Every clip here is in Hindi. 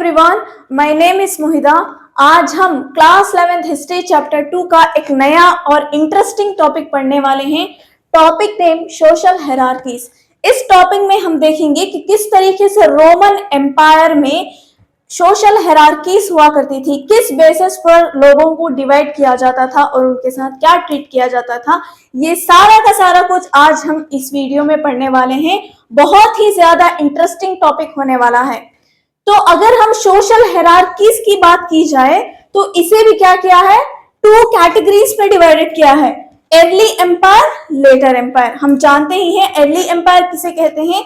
Everyone, my name is Mohida. आज हम क्लास 11th हिस्ट्री चैप्टर 2 का एक नया और इंटरेस्टिंग टॉपिक पढ़ने वाले हैं। Topic name social hierarchies. इस टॉपिक में हम देखेंगे कि किस तरीके से रोमन एम्पायर में सोशल हायरार्कीज हुआ करती थी, किस बेसिस पर लोगों को डिवाइड किया जाता था और उनके साथ क्या ट्रीट किया जाता था। ये सारा का सारा कुछ आज हम इस वीडियो में पढ़ने वाले हैं। बहुत ही ज्यादा इंटरेस्टिंग टॉपिक होने वाला है। तो अगर हम सोशल हायरार्कीज की बात की जाए तो इसे भी क्या किया है, टू कैटेगरीज में डिवाइडेड किया है, अर्ली एम्पायर, लेटर एम्पायर। हम जानते ही हैं अर्ली एम्पायर किसे कहते हैं,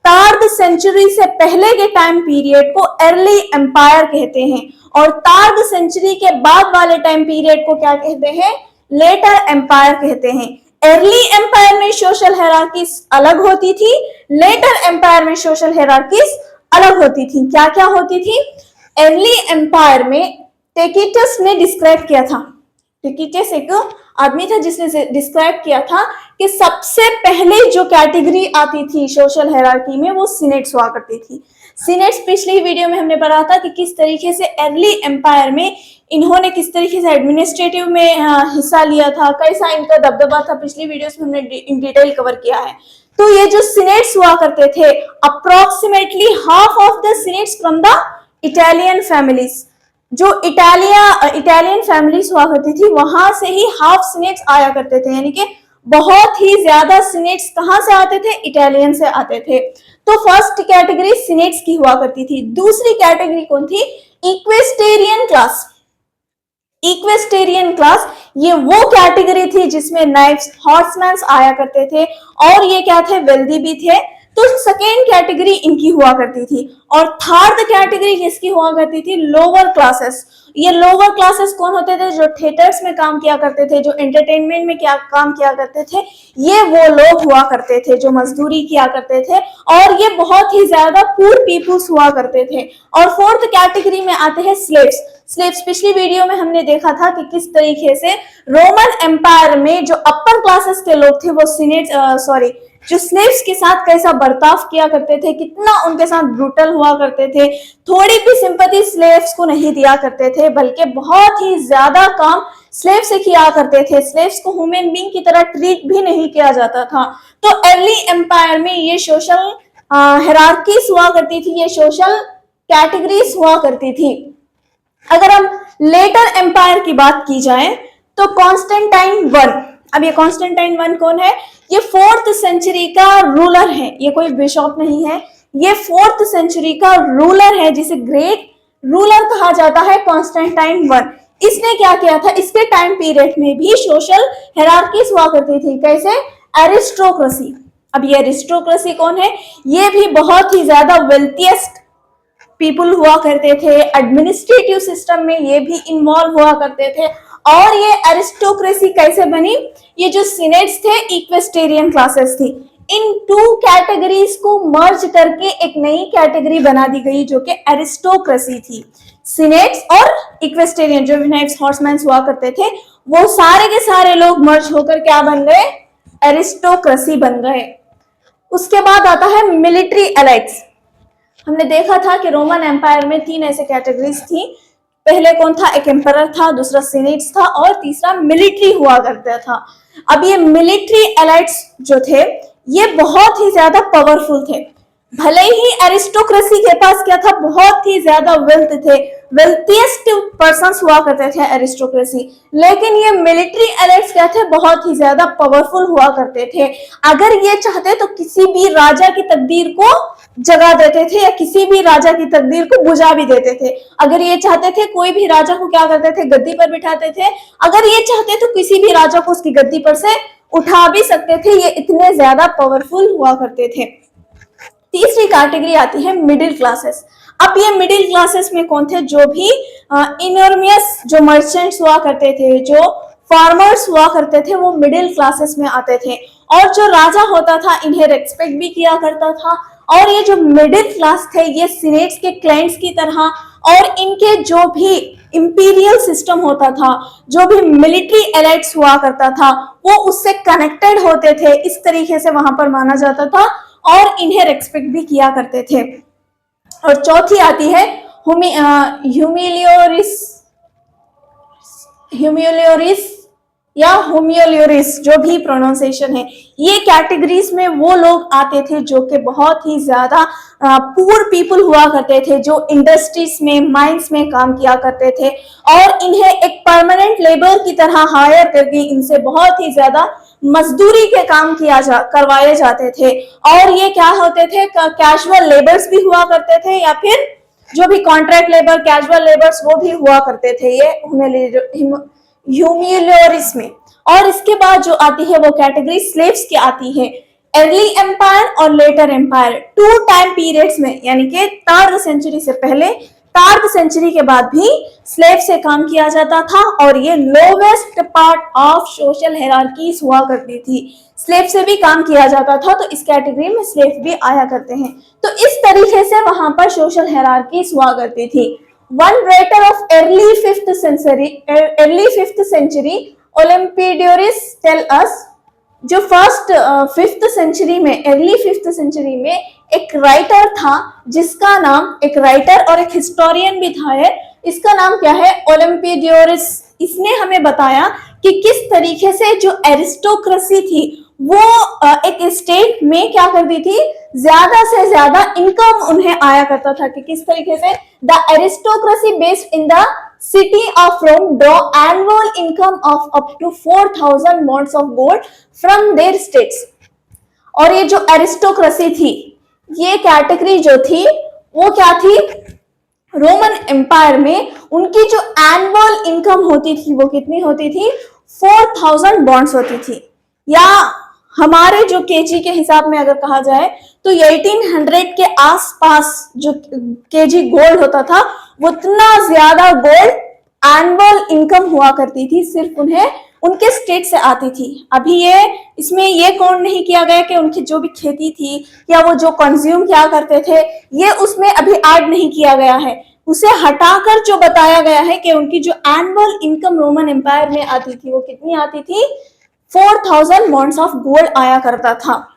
3rd सेंचुरी से पहले के टाइम पीरियड को अर्ली एम्पायर कहते हैं और 3rd सेंचुरी के बाद वाले टाइम पीरियड को क्या कहते हैं, लेटर एम्पायर कहते हैं। अर्ली एम्पायर में सोशल हायरार्कीज अलग होती थी, लेटर एम्पायर में सोशल हायरार्कीज अलग होती थी। क्या क्या होती थी? अर्ली एम्पायर में टेकिटस ने डिस्क्राइब किया था, टेकिटस एक आदमी था जिसने डिस्क्राइब किया था कि सबसे पहले जो कैटेगरी आती थी सोशल हायरार्की में वो सीनेट्स हुआ करती थी। सीनेट्स पिछली वीडियो में हमने पढ़ा था कि किस तरीके से अर्ली एम्पायर में इन्होंने किस तरीके से एडमिनिस्ट्रेटिव में हिस्सा लिया था, कैसा इनका दबदबा था। पिछली वीडियोस में हमने इन डिटेल कवर किया है। तो ये जो सीनेट्स हुआ करते थे, approximately half of the senates from the Italian families, जो इटालियन फैमिलीज हुआ करती थी वहां से ही हाफ सीनेट्स आया करते थे। यानी कि बहुत ही ज्यादा सीनेट्स कहां से आते थे, इटालियन से आते थे। तो फर्स्ट कैटेगरी सीनेट्स की हुआ करती थी। दूसरी कैटेगरी कौन थी, इक्वेस्टेरियन क्लास। इक्वेस्टेरियन क्लास ये वो कैटेगरी थी जिसमें नाइफ्स, हॉर्समैन आया करते थे और ये क्या थे, वेल्दी भी थे। तो सेकेंड कैटेगरी इनकी हुआ करती थी। और थर्ड कैटेगरी किसकी हुआ करती थी, लोअर क्लासेस। ये लोअर क्लासेस कौन होते थे, जो थिएटर्स में काम किया करते थे, जो एंटरटेनमेंट में क्या काम किया करते थे, ये वो लोग हुआ करते थे जो मजदूरी किया करते थे और ये बहुत ही ज्यादा पुअर पीपुल्स हुआ करते थे। और फोर्थ कैटेगरी में आते हैं स्लेव्स। स्लेव्स पिछली वीडियो में हमने देखा था कि किस तरीके से रोमन एम्पायर में जो अपर क्लासेस के लोग थे वो जो स्लेव्स के साथ कैसा बर्ताव किया करते थे, कितना उनके साथ ब्रूटल हुआ करते थे। थोड़ी भी सिंपैथी स्लेव्स को नहीं दिया करते थे, बल्कि बहुत ही ज्यादा काम स्लेव से किया करते थे। स्लेव्स को ह्यूमन बीइंग की तरह ट्रीट भी नहीं किया जाता था। तो अर्ली एम्पायर में ये सोशल हायरार्कीज हुआ करती थी, ये सोशल कैटेगरीज हुआ करती थी। अगर हम लेटर एम्पायर की बात की जाए तो कॉन्स्टेंटाइन वन, अब ये कॉन्स्टेंटाइन वन कौन है, ये 4th सेंचुरी का रूलर है, ये कोई बिशप नहीं है, ये 4th सेंचुरी का रूलर है जिसे ग्रेट रूलर कहा जाता है, कॉन्स्टेंटाइन वन। इसने क्या किया था, इसके टाइम पीरियड में भी सोशल हायरार्कीज हुआ करती थी। कैसे, एरिस्टोक्रेसी। अब ये एरिस्टोक्रेसी कौन है, ये भी बहुत ही ज्यादा वेल्थिएस्ट पीपुल हुआ करते थे। एडमिनिस्ट्रेटिव सिस्टम में ये भी इन्वॉल्व हुआ करते थे। और ये एरिस्टोक्रेसी कैसे बनी, ये जो सीनेट्स थे इक्वेस्टेरियन क्लासेस थी, इन 2 कैटेगरीज को मर्ज करके एक नई कैटेगरी बना दी गई जो कि एरिस्टोक्रेसी थी। सीनेट्स और इक्वेस्टेरियन जो नाइफ्स, हॉर्समैन हुआ करते थे, वो सारे के सारे लोग मर्ज होकर क्या बन गए, एरिस्टोक्रेसी बन गए। उसके बाद आता है मिलिट्री एलाइट्स। हमने देखा था कि रोमन एम्पायर में 3 ऐसे कैटेगरीज थी। पहले कौन था, एक एम्परर था, दूसरा सीनेट्स था और तीसरा मिलिट्री हुआ करता था। अब ये मिलिट्री एलाइट्स जो थे ये बहुत ही ज्यादा पावरफुल थे। भले ही एरिस्टोक्रेसी के पास क्या था, बहुत ही ज्यादा वेल्थ थे, वेल्थिएस्ट पर्संस हुआ करते थे एरिस्टोक्रेसी, लेकिन ये मिलिट्री एलाइट्स क्या थे, बहुत ही ज्यादा पावरफुल हुआ करते थे। अगर ये चाहते तो किसी भी राजा की तकदीर को जगा देते थे या किसी भी राजा की तकदीर को बुझा भी देते थे। अगर ये चाहते थे कोई भी राजा को क्या करते थे, गद्दी पर बिठाते थे। अगर ये चाहते तो किसी भी राजा को उसकी गद्दी पर से उठा भी सकते थे। ये इतने ज्यादा पावरफुल हुआ करते थे। तीसरी कैटेगरी आती है मिडिल क्लासेस। अब ये मिडिल क्लासेस में कौन थे, जो भी इनॉर्मियस जो मर्चेंट्स हुआ करते थे, जो फार्मर्स हुआ करते थे, वो मिडिल क्लासेस में आते थे। और जो राजा होता था इन्हें रेस्पेक्ट भी किया करता था। और ये जो मिडिल क्लास थे ये सीनेट्स के क्लाइंट्स की तरह, और इनके जो भी इंपीरियल सिस्टम होता था, जो भी मिलिट्री एलाइट्स हुआ करता था, वो उससे कनेक्टेड होते थे। इस तरीके से वहां पर माना जाता था और इन्हें रेस्पेक्ट भी किया करते थे। और चौथी आती है ह्यूमिलियोरिस या होमियोलियोरिस, जो भी प्रोनाउंसिएशन है, ये कैटेगरीज में वो लोग आते थे जो कि बहुत ही ज्यादा पुअर पीपल हुआ करते थे, जो इंडस्ट्रीज में, माइंस में काम किया करते थे, और इन्हें एक परमानेंट लेबर की तरह हायर करके इनसे बहुत ही ज्यादा मजदूरी के काम करवाए जाते थे। और ये क्या होते थे, कैजुअल लेबर्स भी हुआ करते थे, या फिर जो भी कॉन्ट्रैक्ट लेबर, कैजुअल लेबर्स, वो भी हुआ करते थे ये ह्यूमिलियोरिस में। और इसके बाद जो आती है वो कैटेगरी स्लेव्स की आती है। अर्ली एम्पायर और later empire, two time periods में, यानी कि 3rd सेंचुरी से पहले, 3rd सेंचुरी के बाद भी स्लेव से काम किया जाता था, और ये lowest part of social hierarchies हुआ करती थी। स्लेव से भी काम किया जाता था, तो इस कैटेगरी में स्लेव भी आया करते हैं। तो इस तरीके से वहां पर सोशल हायरार्कीज हुआ करती थी। One writer of early 5th century, Olympiodorus, tell us, जो फर्स्ट 5th सेंचुरी में, अर्ली 5th सेंचुरी में एक राइटर था, जिसका नाम, एक राइटर और एक हिस्टोरियन भी था है, इसका नाम क्या है, ओलंपियोडोरस। इसने हमें बताया कि किस तरीके से जो एरिस्टोक्रेसी थी वो एक स्टेट में क्या करती थी, ज्यादा से ज्यादा इनकम उन्हें आया करता था, कि किस तरीके से the aristocracy based in the city of Rome draw annual income of up to 4000 pounds of gold from their states. और ये जो एरिस्टोक्रेसी थी, ये कैटेगरी जो थी वो क्या थी, रोमन एम्पायर में उनकी जो एनुअल इनकम होती थी वो कितनी होती थी, 4000 बॉन्ड्स होती थी, या हमारे जो केजी के हिसाब में अगर कहा जाए तो 1800 के आसपास जो केजी गोल्ड होता था, उतना ज्यादा गोल्ड एनुअल इनकम हुआ करती थी, सिर्फ उन्हें उनके स्टेट से आती थी। अभी ये इसमें ये काउंट नहीं किया गया कि उनकी जो भी खेती थी या वो जो कंज्यूम किया करते थे, ये उसमें अभी ऐड नहीं किया गया है। उसे हटाकर जो बताया गया है कि उनकी जो एनुअल इनकम रोमन एम्पायर में आती थी वो कितनी आती थी, 4000 मॉन्ड्स ऑफ गोल्ड आया करता था।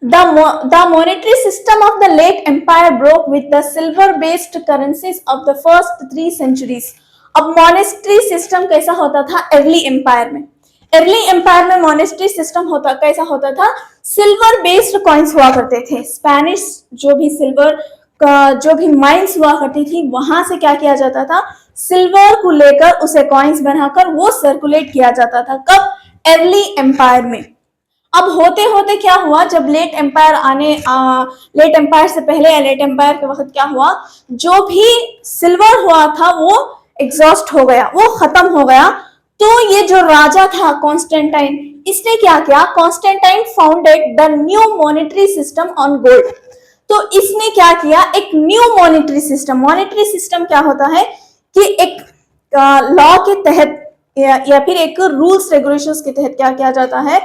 The monetary system of the late empire broke with the silver-based currencies of the first 3 centuries. अब मॉनेस्ट्री सिस्टम कैसा होता था अर्ली एम्पायर में? अर्ली एम्पायर में मॉनेस्ट्री सिस्टम कैसा होता था, सिल्वर बेस्ड कॉइन्स हुआ करते थे। स्पेनिश जो भी सिल्वर का जो भी माइंस हुआ करती थी, वहां से क्या किया जाता था, सिल्वर को लेकर उसे कॉइन्स बनाकर वो सर्कुलेट किया जाता था। कब? अर्ली एम्पायर में। अब होते होते क्या हुआ, जब लेट एम्पायर से पहले या लेट एम्पायर के वक्त क्या हुआ, जो भी सिल्वर हुआ था वो एग्जॉस्ट हो गया, वो खत्म हो गया। तो ये जो राजा था कॉन्स्टेंटाइन, इसने क्या किया, Constantine founded the new monetary system on gold. तो इसने क्या किया, एक न्यू मॉनेटरी सिस्टम क्या होता है कि एक लॉ के तहत या फिर एक रूल्स रेगुलेशंस के तहत क्या किया जाता है,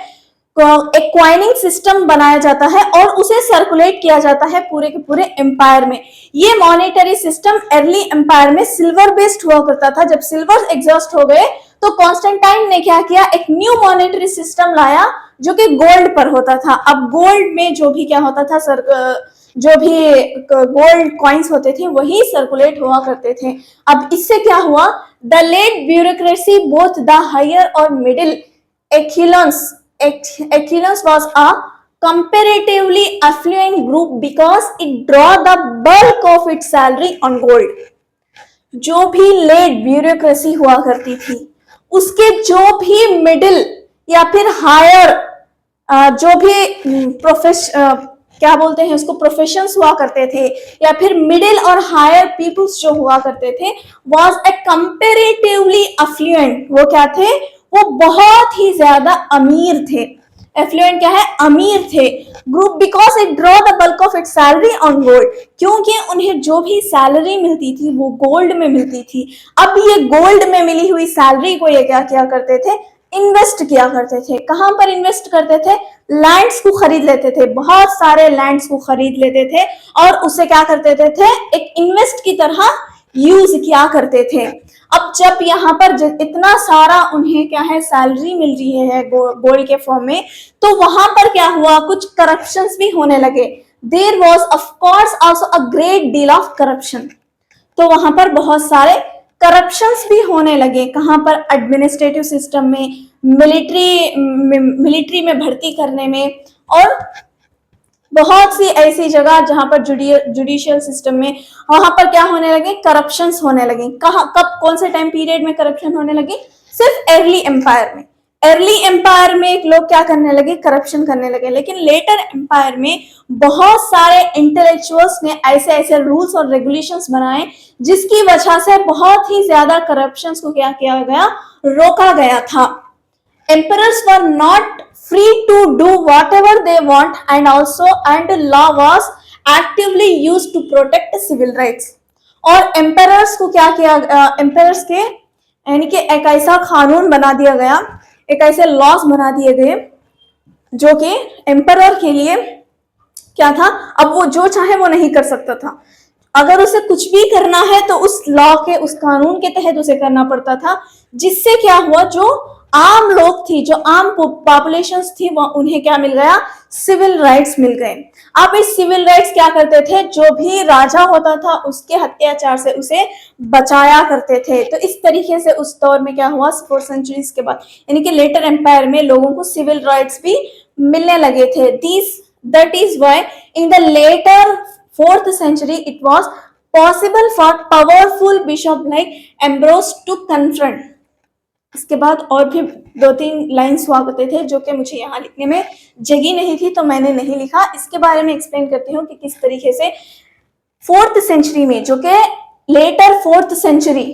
एक क्वाइनिंग सिस्टम बनाया जाता है और उसे सर्कुलेट किया जाता है पूरे के पूरे एम्पायर में। ये मॉनेटरी सिस्टम अर्ली एम्पायर में सिल्वर बेस्ड हुआ करता था। जब सिल्वर एग्जॉस्ट हो गए तो कॉन्स्टेंटाइन ने क्या किया, एक न्यू मॉनेटरी सिस्टम लाया जो कि गोल्ड पर होता था। अब गोल्ड में जो भी क्या होता था, जो भी गोल्ड कॉइन्स होते थे वही सर्कुलेट हुआ करते थे। अब इससे क्या हुआ, the late bureaucracy both the higher और middle echelons was a comparatively affluent group because it draw the bulk of its salary on gold. जो भी लेट ब्यूरोक्रेसी हुआ करती थी, उसके जो भी मिडिल या फिर हायर जो भी क्या बोलते हैं उसको, प्रोफेशंस हुआ करते थे, या फिर मिडिल और हायर पीपल्स जो हुआ करते थे, वाज ए कंपैरेटिवली अफ्लुएंट। वो क्या थे, वो बहुत ही ज्यादा अमीर थे। एफ्लुएंट क्या है, अमीर थे। Group because it draw the bulk of it salary on gold, क्योंकि उन्हें जो भी सैलरी मिलती थी वो गोल्ड में मिलती थी। अब ये गोल्ड में मिली हुई सैलरी को ये क्या किया करते थे, इन्वेस्ट किया करते थे। कहां पर इन्वेस्ट करते थे, लैंड्स को खरीद लेते थे, बहुत सारे लैंड्स को खरीद लेते थे और उसे क्या करते थे, एक इन्वेस्ट की तरह यूज किया करते थे। अब जब यहाँ पर इतना सारा उन्हें क्या है सैलरी मिल रही है गोल्ड के फॉर्म में, तो वहां पर क्या हुआ, कुछ करप्शंस भी होने लगे। There was of course also a great deal of corruption. तो वहां पर बहुत सारे करप्शंस भी होने लगे। कहाँ पर? एडमिनिस्ट्रेटिव सिस्टम में, मिलिट्री में भर्ती करने में, और बहुत सी ऐसी जगह जहां पर जुडिशियल सिस्टम में, वहां पर क्या होने लगे? करप्शंस होने लगे। कहाँ, कब, कौन से टाइम पीरियड में करप्शन होने लगे? सिर्फ अर्ली एम्पायर में। अर्ली एम्पायर में लोग क्या करने लगे? करप्शन करने लगे। लेकिन लेटर एम्पायर में बहुत सारे इंटेलेक्चुअल्स ने ऐसे ऐसे रूल्स और रेगुलेशंस बनाए जिसकी वजह से बहुत ही ज्यादा करप्शंस को क्या किया गया? रोका गया था। Emperors were not free to do whatever they want, and law was actively used to protect civil rights. और एम्पेरर्स को क्या किया? एम्पेरर्स के यानी कि एक ऐसा कानून बना दिया गया, एक ऐसे लॉज बना दिए गए जो कि एम्पेरर के लिए क्या था? अब वो जो चाहे वो नहीं कर सकता था। अगर उसे कुछ भी करना है तो उस लॉ के, उस कानून के तहत उसे करना पड़ता था। जिससे क्या हुआ? जो आम लोग थी, जो आम पॉपुलेशंस थी, वो उन्हें क्या मिल गया? सिविल राइट्स मिल गए। अब इस सिविल राइट्स क्या करते थे? जो भी राजा होता था उसके अत्याचार से उसे बचाया करते थे। तो इस तरीके से उस दौर में क्या हुआ? 4 सेंचुरीज के बाद, यानी कि लेटर एम्पायर में लोगों को सिविल राइट्स भी मिलने लगे थे। That is why in the later 4th century it was possible for powerful bishop like Ambrose to confront. इसके बाद और भी 2-3 लाइन्स हुआ करते थे जो कि मुझे यहाँ लिखने में जगह नहीं थी तो मैंने नहीं लिखा। इसके बारे में एक्सप्लेन करती हूँ कि किस तरीके से 4th सेंचुरी में, जो कि लेटर 4th सेंचुरी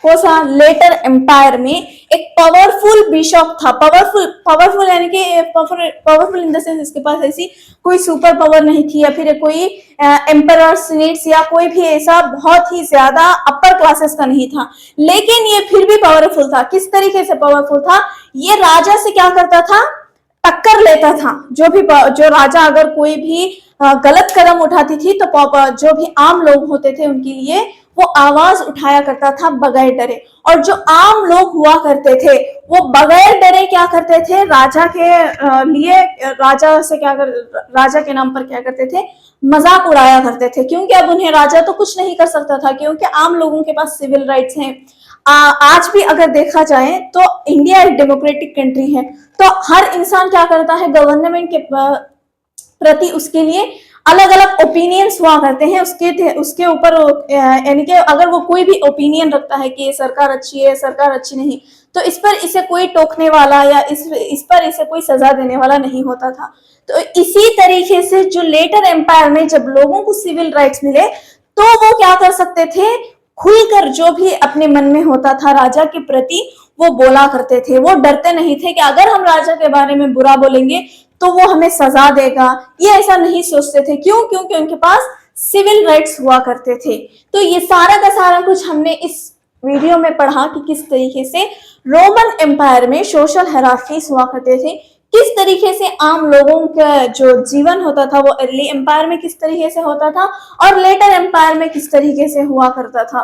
को सा लेटर एम्पायर में एक पावरफुल बिशप था। पावरफुल यानी कि पावरफुल इन द सेंस इसके पास ऐसी कोई सुपर पावर नहीं थी, या फिर कोई एम्परर सीनेट्स या कोई भी ऐसा बहुत ही ज्यादा अपर क्लासेस का नहीं था, लेकिन ये फिर भी पावरफुल था। किस तरीके से पावरफुल था? ये राजा से क्या करता था? टक्कर लेता था। जो राजा अगर कोई भी गलत कदम उठाती थी तो जो भी आम लोग होते थे उनके लिए वो आवाज उठाया करता था बगैर डरे। और जो आम लोग हुआ करते थे वो बगैर डरे क्या करते थे? राजा के लिए, राजा के नाम पर क्या करते थे? मजाक उड़ाया करते थे। क्योंकि अब उन्हें राजा तो कुछ नहीं कर सकता था, क्योंकि आम लोगों के पास सिविल राइट्स हैं। आज भी अगर देखा जाए तो इंडिया एक डेमोक्रेटिक कंट्री है, तो हर इंसान क्या करता है? गवर्नमेंट के प्रति उसके लिए अलग अलग ओपिनियंस हुआ करते हैं उसके ऊपर, यानी कि अगर वो कोई भी ओपिनियन रखता है कि ये सरकार अच्छी है, सरकार अच्छी नहीं, तो इस पर इसे कोई टोकने वाला या इस पर इसे कोई सजा देने वाला नहीं होता था। तो इसी तरीके से जो लेटर एम्पायर में जब लोगों को सिविल राइट्स मिले तो वो क्या कर सकते थे? खुलकर जो भी अपने मन में होता था राजा के प्रति वो बोला करते थे। वो डरते नहीं थे कि अगर हम राजा के बारे में बुरा बोलेंगे तो वो हमें सजा देगा, ये ऐसा नहीं सोचते थे। क्यों? क्योंकि उनके पास सिविल राइट्स हुआ करते थे। तो ये सारा का सारा कुछ हमने इस वीडियो में पढ़ा कि किस तरीके से रोमन एम्पायर में सोशल हायरार्कीज हुआ करते थे, किस तरीके से आम लोगों का जो जीवन होता था वो अर्ली एम्पायर में किस तरीके से होता था और लेटर एम्पायर में किस तरीके से हुआ करता था।